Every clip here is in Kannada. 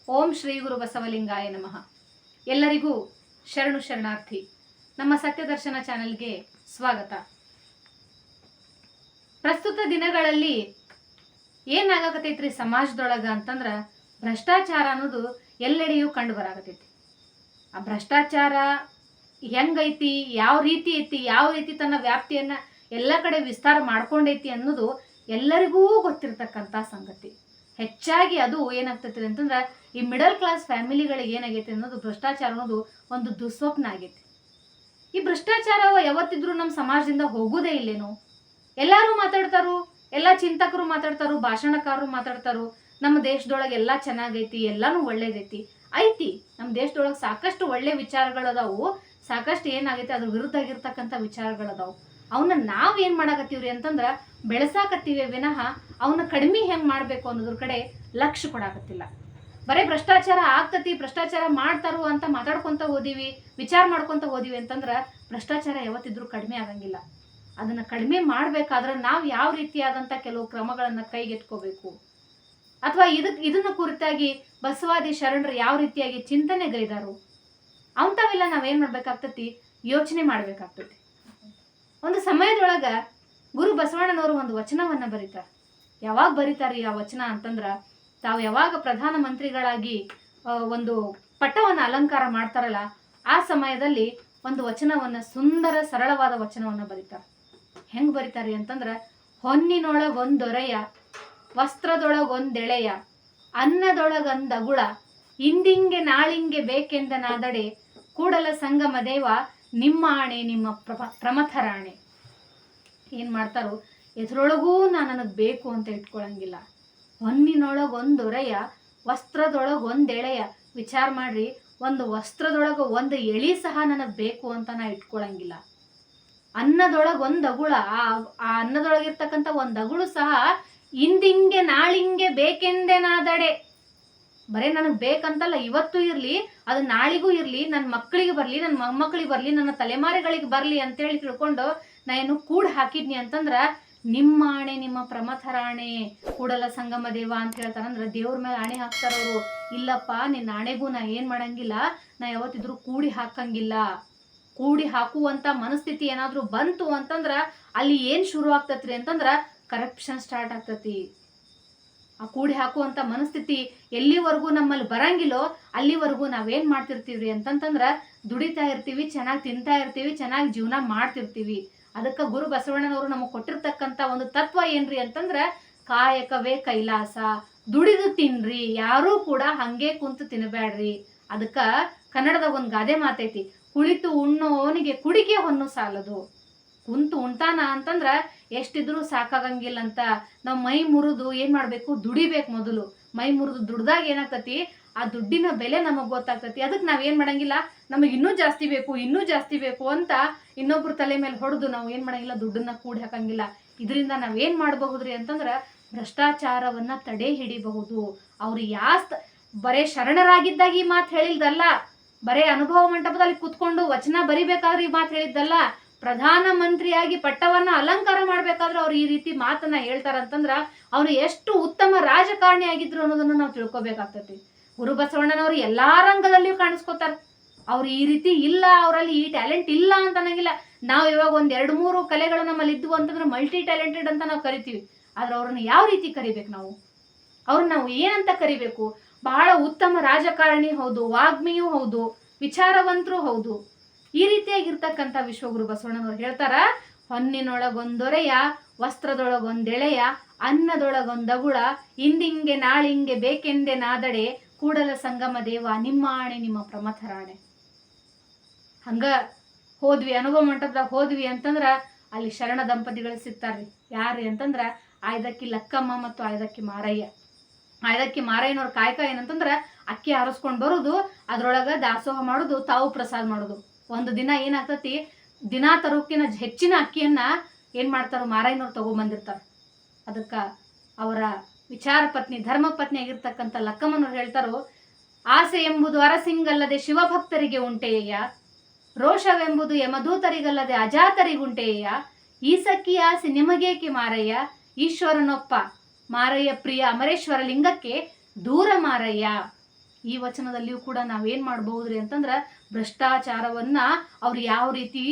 ಓಂ ಶ್ರೀ ಗುರು ಬಸವಲಿಂಗಾಯ ನಮಃ. ಎಲ್ಲರಿಗೂ ಶರಣು ಶರಣಾರ್ಥಿ. ನಮ್ಮ ಸತ್ಯದರ್ಶನ ಚಾನೆಲ್ಗೆ ಸ್ವಾಗತ. ಪ್ರಸ್ತುತ ದಿನಗಳಲ್ಲಿ ಏನಾಗಕತೈತ್ರಿ ಸಮಾಜದೊಳಗ ಅಂತಂದ್ರ ಭ್ರಷ್ಟಾಚಾರ ಅನ್ನೋದು ಎಲ್ಲೆಡೆಯೂ ಕಂಡು ಬರಾಕತೈತಿ. ಆ ಭ್ರಷ್ಟಾಚಾರ ಹೆಂಗೈತಿ, ಯಾವ ರೀತಿ ತನ್ನ ವ್ಯಾಪ್ತಿಯನ್ನ ಎಲ್ಲ ಕಡೆ ವಿಸ್ತಾರ ಮಾಡ್ಕೊಂಡೈತಿ ಅನ್ನೋದು ಎಲ್ಲರಿಗೂ ಗೊತ್ತಿರ್ತಕ್ಕಂಥ ಸಂಗತಿ. ಹೆಚ್ಚಾಗಿ ಅದು ಏನಾಗ್ತೈತಿ ಅಂತಂದ್ರೆ ಈ ಮಿಡಲ್ ಕ್ಲಾಸ್ ಫ್ಯಾಮಿಲಿಗಳಿಗೆ ಏನಾಗೈತಿ ಅನ್ನೋದು ಭ್ರಷ್ಟಾಚಾರ ಅನ್ನೋದು ಒಂದು ದುಸ್ವಪ್ನ ಆಗೈತಿ. ಈ ಭ್ರಷ್ಟಾಚಾರ ಯಾವತ್ತಿದ್ರೂ ನಮ್ಮ ಸಮಾಜದಿಂದ ಹೋಗುದೇ ಇಲ್ಲೇನು. ಎಲ್ಲರೂ ಮಾತಾಡ್ತಾರು, ಎಲ್ಲ ಚಿಂತಕರು ಮಾತಾಡ್ತಾರು, ಭಾಷಣಕಾರರು ಮಾತಾಡ್ತಾರು. ನಮ್ಮ ದೇಶದೊಳಗೆ ಎಲ್ಲ ಚೆನ್ನಾಗೈತಿ, ಎಲ್ಲಾನು ಒಳ್ಳೇದೈತಿ ಐತಿ. ನಮ್ಮ ದೇಶದೊಳಗೆ ಸಾಕಷ್ಟು ಒಳ್ಳೆ ವಿಚಾರಗಳದಾವು, ಸಾಕಷ್ಟು ಏನಾಗೈತಿ ಅದ್ರ ವಿರುದ್ಧ ಆಗಿರ್ತಕ್ಕಂಥ ವಿಚಾರಗಳದಾವು. ಅವನ್ನ ನಾವ್ ಏನ್ ಮಾಡಾಕತ್ತೀವ್ರಿ ಅಂತಂದ್ರ ಬೆಳೆಸಾಕತ್ತೀವಿ ವಿನಃ ಅವನ್ನ ಕಡಿಮೆ ಹೆಂಗ್ ಮಾಡ್ಬೇಕು ಅನ್ನೋದ್ರ ಕಡೆ ಲಕ್ಷ್ಯ ಕೊಡಾಕತ್ತಿಲ್ಲ. ಬರೇ ಭ್ರಷ್ಟಾಚಾರ ಆಗ್ತತಿ, ಭ್ರಷ್ಟಾಚಾರ ಮಾಡ್ತಾರು ಅಂತ ಮಾತಾಡ್ಕೊಂತ ಹೋದಿವಿ, ವಿಚಾರ ಮಾಡ್ಕೊಂತ ಹೋದಿವಿ ಅಂತಂದ್ರ ಭ್ರಷ್ಟಾಚಾರ ಯಾವತ್ತಿದ್ರು ಕಡಿಮೆ ಆಗಂಗಿಲ್ಲ. ಅದನ್ನ ಕಡಿಮೆ ಮಾಡ್ಬೇಕಾದ್ರೆ ನಾವ್ ಯಾವ ರೀತಿಯಾದಂತ ಕೆಲವು ಕ್ರಮಗಳನ್ನ ಕೈಗೆತ್ಕೋಬೇಕು, ಅಥವಾ ಇದನ್ನ ಕುರಿತಾಗಿ ಬಸವಾದಿ ಶರಣರು ಯಾವ ರೀತಿಯಾಗಿ ಚಿಂತನೆ ಗೈದಾರು ಅಂಥವೆಲ್ಲ ನಾವೇನ್ ಮಾಡ್ಬೇಕಾಗ್ತತಿ, ಯೋಚನೆ ಮಾಡ್ಬೇಕಾಗ್ತತಿ. ಒಂದು ಸಮಯದೊಳಗ ಗುರು ಬಸವಣ್ಣನವರು ಒಂದು ವಚನವನ್ನ ಬರೀತಾರ. ಯಾವಾಗ ಬರೀತಾರಿ ಆ ವಚನ ಅಂತಂದ್ರ, ತಾವು ಯಾವಾಗ ಪ್ರಧಾನ ಮಂತ್ರಿಗಳಾಗಿ ಒಂದು ಪಟ್ಟವನ್ನ ಅಲಂಕಾರ ಮಾಡ್ತಾರಲ್ಲ ಆ ಸಮಯದಲ್ಲಿ ಒಂದು ವಚನವನ್ನ, ಸುಂದರ ಸರಳವಾದ ವಚನವನ್ನ ಬರೀತಾರ. ಹೆಂಗ್ ಬರೀತಾರಿ ಅಂತಂದ್ರ, ಹೊನ್ನಿನೊಳಗೊಂದೊರೆಯ, ವಸ್ತ್ರದೊಳಗೊಂದೆಳೆಯ, ಅನ್ನದೊಳಗೊಂದಗುಳ, ಇಂದಿಂಗೆ ನಾಳಿಂಗೆ ಬೇಕೆಂದನಾದಡೆ, ಕೂಡಲ ಸಂಗಮ ದೇವ ನಿಮ್ಮ ಆಣೆ ನಿಮ್ಮ ಪ್ರಮಥರಾಣೆ. ಏನ್ ಮಾಡ್ತಾರೋ, ಎದ್ರೊಳಗೂ ನನಗ್ ಬೇಕು ಅಂತ ಇಟ್ಕೊಳಂಗಿಲ್ಲ. ಹೊನ್ನಿನೊಳಗೊಂದೊರೆಯ, ವಸ್ತ್ರದೊಳಗೊಂದೆಳೆಯ. ವಿಚಾರ ಮಾಡ್ರಿ, ಒಂದು ವಸ್ತ್ರದೊಳಗ ಒಂದು ಎಳಿ ಸಹ ನನಗ್ ಬೇಕು ಅಂತ ನಾ ಇಟ್ಕೊಳಂಗಿಲ್ಲ. ಅನ್ನದೊಳಗೊಂದಗುಳ, ಆ ಅನ್ನದೊಳಗಿರ್ತಕ್ಕಂಥ ಒಂದ್ ಅಗುಳು ಸಹ ಇಂದಿಂಗೆ ನಾಳಿಂಗೆ ಬೇಕೆಂದೆನಾದಡೆ. ಬರೇ ನನಗ್ ಬೇಕಂತಲ್ಲ, ಇವತ್ತು ಇರ್ಲಿ, ಅದು ನಾಳಿಗೂ ಇರ್ಲಿ, ನನ್ನ ಮಕ್ಕಳಿಗೆ ಬರ್ಲಿ, ನನ್ನ ಮೊಮ್ಮಕ್ಕಳಿಗೆ ಬರ್ಲಿ, ನನ್ನ ತಲೆಮಾರಿಗಳಿಗೆ ಬರ್ಲಿ ಅಂತೇಳಿ ತಿಳ್ಕೊಂಡು ನಾ ಏನು ಕೂಡ್ ಹಾಕಿದ್ನಿ ಅಂತಂದ್ರ ನಿಮ್ಮ ಆಣೆ ನಿಮ್ಮ ಪ್ರಮಥರಾಣೆ ಕೂಡಲ ಸಂಗಮ ದೇವ ಅಂತ ಹೇಳ್ತಾರಂದ್ರ ದೇವ್ರ ಮೇಲೆ ಆಣೆ ಹಾಕ್ತಾರ ಅವರು. ಇಲ್ಲಪ್ಪ, ನಿನ್ನ ಆಣೆಗೂ ನಾ ಏನ್ ಮಾಡಂಗಿಲ್ಲ, ನಾ ಯಾವತ್ತಿದ್ರು ಕೂಡಿ ಹಾಕಂಗಿಲ್ಲ. ಕೂಡಿ ಹಾಕುವಂತ ಮನಸ್ಥಿತಿ ಏನಾದ್ರೂ ಬಂತು ಅಂತಂದ್ರ ಅಲ್ಲಿ ಏನ್ ಶುರು ಆಗ್ತತ್ರಿ ಅಂತಂದ್ರ ಕರಪ್ಷನ್ ಸ್ಟಾರ್ಟ್ ಆಗ್ತತಿ. ಆ ಕೂಡಿ ಹಾಕುವಂತ ಮನಸ್ಥಿತಿ ಎಲ್ಲಿವರೆಗೂ ನಮ್ಮಲ್ಲಿ ಬರಂಗಿಲ್ಲೋ ಅಲ್ಲಿವರೆಗೂ ನಾವೇನ್ ಮಾಡ್ತಿರ್ತೀವ್ರಿ ಅಂತಂತಂದ್ರ ದುಡಿತಾ ಇರ್ತೀವಿ, ಚೆನ್ನಾಗಿ ತಿಂತಾ ಇರ್ತೀವಿ, ಚೆನ್ನಾಗಿ ಜೀವನ ಮಾಡ್ತಿರ್ತೀವಿ. ಅದಕ್ಕ ಗುರು ಬಸವಣ್ಣನವರು ನಮಗ್ ಕೊಟ್ಟಿರ್ತಕ್ಕಂತ ಒಂದು ತತ್ವ ಏನ್ರಿ ಅಂತಂದ್ರ, ಕಾಯಕವೇ ಕೈಲಾಸ, ದುಡಿದು ತಿನ್ರಿ, ಯಾರೂ ಕೂಡ ಹಂಗೆ ಕುಂತು ತಿನ್ಬ್ಯಾಡ್ರಿ. ಅದಕ್ಕ ಕನ್ನಡದಾಗ ಒಂದ್ ಗಾದೆ ಮಾತೈತಿ, ಕುಳಿತು ಉಣ್ಣೋನಿಗೆ ಕುಡಿಕೆ ಹೊನ್ನು ಸಾಲದು. ಕುಂತು ಉಣ್ತಾನ ಅಂತಂದ್ರ ಎಷ್ಟಿದ್ರು ಸಾಕಾಗಂಗಿಲ್ಲ ಅಂತ ನಾವ್ ಮೈ ಮುರಿದು ಏನ್ ಮಾಡ್ಬೇಕು, ದುಡಿಬೇಕು. ಮೊದಲು ಮೈ ಮುರಿದು ದುಡ್ದಾಗ ಏನಾಗ್ತತಿ, ಆ ದುಡ್ಡಿನ ಬೆಲೆ ನಮಗ್ ಗೊತ್ತಾಗ್ತತಿ. ಅದಕ್ಕೆ ನಾವ್ ಏನ್ ಮಾಡಂಗಿಲ್ಲ, ನಮಗ್ ಇನ್ನೂ ಜಾಸ್ತಿ ಬೇಕು ಅಂತ ಇನ್ನೊಬ್ರು ತಲೆ ಮೇಲೆ ಹೊಡೆದು ನಾವು ಏನ್ ಮಾಡಂಗಿಲ್ಲ, ದುಡ್ಡನ್ನ ಕೂಡಿ ಹಾಕಂಗಿಲ್ಲ. ಇದರಿಂದ ನಾವ್ ಏನ್ ಮಾಡಬಹುದ್ರಿ ಅಂತಂದ್ರ ಭ್ರಷ್ಟಾಚಾರವನ್ನ ತಡೆ ಹಿಡಿಬಹುದು. ಅವ್ರು ಬರೇ ಶರಣರಾಗಿದ್ದಾಗ ಈ ಮಾತು ಹೇಳಿಲ್ದಲ್ಲ, ಬರೇ ಅನುಭವ ಮಂಟಪದಲ್ಲಿ ಕುತ್ಕೊಂಡು ವಚನ ಬರಿಬೇಕಾದ್ರೆ ಈ ಮಾತು ಹೇಳಿದ್ದಲ್ಲ, ಪ್ರಧಾನ ಮಂತ್ರಿಯಾಗಿ ಪಟ್ಟವನ್ನ ಅಲಂಕಾರ ಮಾಡ್ಬೇಕಾದ್ರೆ ಅವ್ರು ಈ ರೀತಿ ಮಾತನ್ನ ಹೇಳ್ತಾರಂತಂದ್ರ ಅವ್ರು ಎಷ್ಟು ಉತ್ತಮ ರಾಜಕಾರಣಿ ಆಗಿದ್ರು ಅನ್ನೋದನ್ನ ನಾವು ತಿಳ್ಕೊಬೇಕಾಗ್ತತಿ. ಗುರು ಬಸವಣ್ಣನವರು ಎಲ್ಲಾ ರಂಗದಲ್ಲಿಯೂ ಕಾಣಿಸ್ಕೋತಾರ. ಅವ್ರು ಈ ರೀತಿ ಇಲ್ಲ, ಅವರಲ್ಲಿ ಈ ಟ್ಯಾಲೆಂಟ್ ಇಲ್ಲ ಅಂತ ಅನ್ನಂಗಿಲ್ಲ. ನಾವು ಇವಾಗ ಒಂದ್ 2-3 ಕಲೆಗಳು ನಮ್ಮಲ್ಲಿ ಇದ್ವು ಅಂತಂದ್ರೆ ಮಲ್ಟಿ ಟ್ಯಾಲೆಂಟೆಡ್ ಅಂತ ನಾವು ಕರಿತೀವಿ. ಆದ್ರೆ ಅವ್ರನ್ನ ಯಾವ ರೀತಿ ಕರಿಬೇಕು, ಅವ್ರನ್ನ ನಾವು ಏನಂತ ಕರಿಬೇಕು? ಬಹಳ ಉತ್ತಮ ರಾಜಕಾರಣಿ ಹೌದು, ವಾಗ್ಮಿಯೂ ಹೌದು, ವಿಚಾರವಂತರು ಹೌದು. ಈ ರೀತಿಯಾಗಿರ್ತಕ್ಕಂಥ ವಿಶ್ವಗುರು ಬಸವಣ್ಣನವರು ಹೇಳ್ತಾರ, ಹೊನ್ನಿನೊಳಗೊಂದೊರೆಯ, ವಸ್ತ್ರದೊಳಗೊಂದೆಳೆಯ, ಅನ್ನದೊಳಗೊಂದಗುಳ, ಇಂದಿಂಗೆ ನಾಳಿಂಗೆ ಬೇಕೆಂದೆ ನಾದಡೆ, ಕೂಡಲ ಸಂಗಮ ದೇವ ನಿಮ್ಮ ಆಣೆ ನಿಮ್ಮ ಪ್ರಮಥರಾಣೆ. ಹಂಗ ಹೋದ್ವಿ, ಅನುಭವ ಮಂಟಪದಾಗ ಹೋದ್ವಿ ಅಂತಂದ್ರ ಅಲ್ಲಿ ಶರಣ ದಂಪತಿಗಳು ಸಿಗ್ತಾರ್ರಿ. ಯಾರ್ರಿ ಅಂತಂದ್ರ ಆಯ್ದಕ್ಕಿ ಲಕ್ಕಮ್ಮ ಮತ್ತು ಆಯ್ದಕ್ಕಿ ಮಾರಯ್ಯ. ಆಯ್ದಕ್ಕಿ ಮಾರಯ್ಯನವ್ರ ಕಾಯಕ ಏನಂತಂದ್ರ ಅಕ್ಕಿ ಹಾರಿಸ್ಕೊಂಡ್ ಬರುದು, ಅದ್ರೊಳಗ ದಾಸೋಹ ಮಾಡುದು, ತಾವು ಪ್ರಸಾದ ಮಾಡುದು. ಒಂದು ದಿನ ಏನಾಗ್ತತಿ, ದಿನಾ ತರೋಕಿನ ಹೆಚ್ಚಿನ ಅಕ್ಕಿಯನ್ನ ಏನ್ ಮಾಡ್ತಾರೋ ಮಾರಯ್ಯನವ್ರು ತಗೊಂಡ್ಬಂದಿರ್ತಾರ. ಅದಕ್ಕ ಅವರ ವಿಚಾರ ಪತ್ನಿ, ಧರ್ಮ ಪತ್ನಿ ಆಗಿರ್ತಕ್ಕಂಥ ಲಕ್ಕಮ್ಮನವ್ರು ಹೇಳ್ತಾರೋ, ಆಸೆ ಎಂಬುದು ಅರಸಿಂಗಲ್ಲದೆ ಶಿವಭಕ್ತರಿಗೆ ಉಂಟೆಯ, ರೋಷವೆಂಬುದು ಯಮದೂತರಿಗಲ್ಲದೆ ಅಜಾತರಿಗುಂಟೆಯ, ಈ ಸಖಿ ಆಸೆ ನಿಮಗೇಕೆ ಮಾರಯ್ಯ, ಈಶ್ವರನೊಪ್ಪ ಮಾರಯ್ಯ ಪ್ರಿಯ ಅಮರೇಶ್ವರ ಲಿಂಗಕ್ಕೆ ದೂರ ಮಾರಯ್ಯ. ಈ ವಚನದಲ್ಲಿಯೂ ಕೂಡ ನಾವೇನ್ ಮಾಡಬಹುದ್ರಿ ಅಂತಂದ್ರ ಭ್ರಷ್ಟಾಚಾರವನ್ನ ಅವ್ರು ಯಾವ ರೀತಿ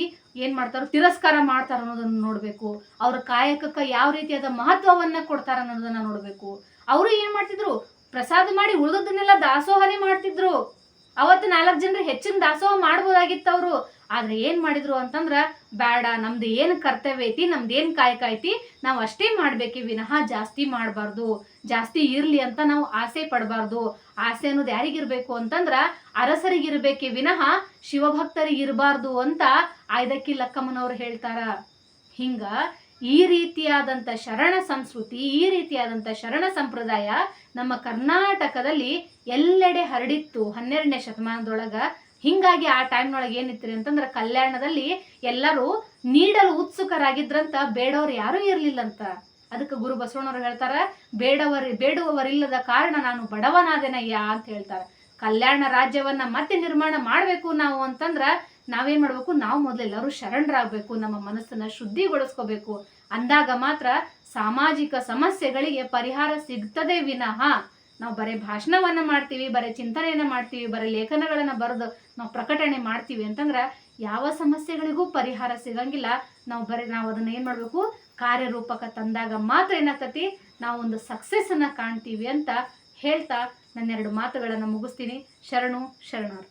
ಏನ್ ಮಾಡ್ತಾರೋ ತಿರಸ್ಕಾರ ಮಾಡ್ತಾರ ಅನ್ನೋದನ್ನ ನೋಡ್ಬೇಕು. ಅವ್ರ ಕಾಯಕಕ್ಕ ಯಾವ ರೀತಿಯಾದ ಮಹತ್ವವನ್ನ ಕೊಡ್ತಾರ ಅನ್ನೋದನ್ನ ನೋಡ್ಬೇಕು. ಅವರು ಏನ್ ಮಾಡ್ತಿದ್ರು, ಪ್ರಸಾದ ಮಾಡಿ ಉಳಿದದನ್ನೆಲ್ಲ ದಾಸೋಹನೇ ಮಾಡ್ತಿದ್ರು. ಅವತ್ತು 4 ಜನರಿಗೆ ಹೆಚ್ಚಿನ ದಾಸೋಹ ಮಾಡ್ಬೋದಾಗಿತ್ತು ಅವರು. ಆದ್ರೆ ಏನ್ ಮಾಡಿದ್ರು ಅಂತಂದ್ರ, ಬೇಡ, ನಮ್ದು ಏನ್ ಕರ್ತವ್ಯ ಐತಿ, ನಮ್ದು ಏನ್ ಕಾಯಕ ಐತಿ, ನಾವ್ ಅಷ್ಟೇ ಮಾಡ್ಬೇಕಿ ವಿನಃ ಜಾಸ್ತಿ ಮಾಡ್ಬಾರ್ದು, ಜಾಸ್ತಿ ಇರ್ಲಿ ಅಂತ ನಾವು ಆಸೆ ಪಡಬಾರ್ದು. ಆಸೆ ಅನ್ನೋದು ಯಾರಿಗಿರ್ಬೇಕು ಅಂತಂದ್ರ ಅರಸರಿಗಿರ್ಬೇಕಿ ವಿನಃ ಶಿವಭಕ್ತರಿಗಿರ್ಬಾರ್ದು ಅಂತ ಆಯ್ದಕ್ಕಿ ಲಕ್ಕಮ್ಮನವ್ರು ಹೇಳ್ತಾರ. ಹಿಂಗ ಈ ರೀತಿಯಾದಂಥ ಶರಣ ಸಂಸ್ಕೃತಿ, ಈ ರೀತಿಯಾದಂಥ ಶರಣ ಸಂಪ್ರದಾಯ ನಮ್ಮ ಕರ್ನಾಟಕದಲ್ಲಿ ಎಲ್ಲೆಡೆ ಹರಡಿತ್ತು 12ನೇ ಶತಮಾನದೊಳಗ. ಹಿಂಗಾಗಿ ಆ ಟೈಮ್ನೊಳಗೆ ಏನಿತ್ತು ಅಂತಂದ್ರೆ ಕಲ್ಯಾಣದಲ್ಲಿ ಎಲ್ಲರೂ ನೀಡಲು ಉತ್ಸುಕರಾಗಿದ್ರಂತ, ಬೇಡವ್ರು ಯಾರೂ ಇರ್ಲಿಲ್ಲಂತ. ಅದಕ್ಕೆ ಗುರು ಬಸವಣ್ಣವ್ರು ಹೇಳ್ತಾರ, ಬೇಡುವವರಿಲ್ಲದ ಕಾರಣ ನಾನು ಬಡವನಾದೆನಯ್ಯ ಅಂತ ಹೇಳ್ತಾರ. ಕಲ್ಯಾಣ ರಾಜ್ಯವನ್ನ ಮತ್ತೆ ನಿರ್ಮಾಣ ಮಾಡ್ಬೇಕು ನಾವು ಅಂತಂದ್ರ ನಾವೇನ್ ಮಾಡ್ಬೇಕು, ನಾವು ಮೊದಲೆಲ್ಲರೂ ಶರಣರಾಗಬೇಕು, ನಮ್ಮ ಮನಸ್ಸನ್ನ ಶುದ್ಧಿಗೊಳಿಸ್ಕೋಬೇಕು. ಅಂದಾಗ ಮಾತ್ರ ಸಾಮಾಜಿಕ ಸಮಸ್ಯೆಗಳಿಗೆ ಪರಿಹಾರ ಸಿಗ್ತದೆ ವಿನಃ ನಾವು ಬರೀ ಭಾಷಣವನ್ನ ಮಾಡ್ತೀವಿ, ಬರೀ ಚಿಂತನೆಯನ್ನ ಮಾಡ್ತೀವಿ, ಬರೀ ಲೇಖನಗಳನ್ನ ಬರೆದು ನಾವು ಪ್ರಕಟಣೆ ಮಾಡ್ತೀವಿ ಅಂತಂದ್ರ ಯಾವ ಸಮಸ್ಯೆಗಳಿಗೂ ಪರಿಹಾರ ಸಿಗಂಗಿಲ್ಲ. ನಾವು ಅದನ್ನ ಏನ್ ಮಾಡ್ಬೇಕು, ಕಾರ್ಯರೂಪಕ ತಂದಾಗ ಮಾತ್ರ ಏನಾಗ್ತತಿ, ನಾವು ಒಂದು ಸಕ್ಸಸ್ ಅನ್ನ ಕಾಣ್ತೀವಿ ಅಂತ ಹೇಳ್ತಾ ನನ್ನ 2 ಮಾತುಗಳನ್ನ ಮುಗಿಸ್ತೀನಿ. ಶರಣು ಶರಣರು.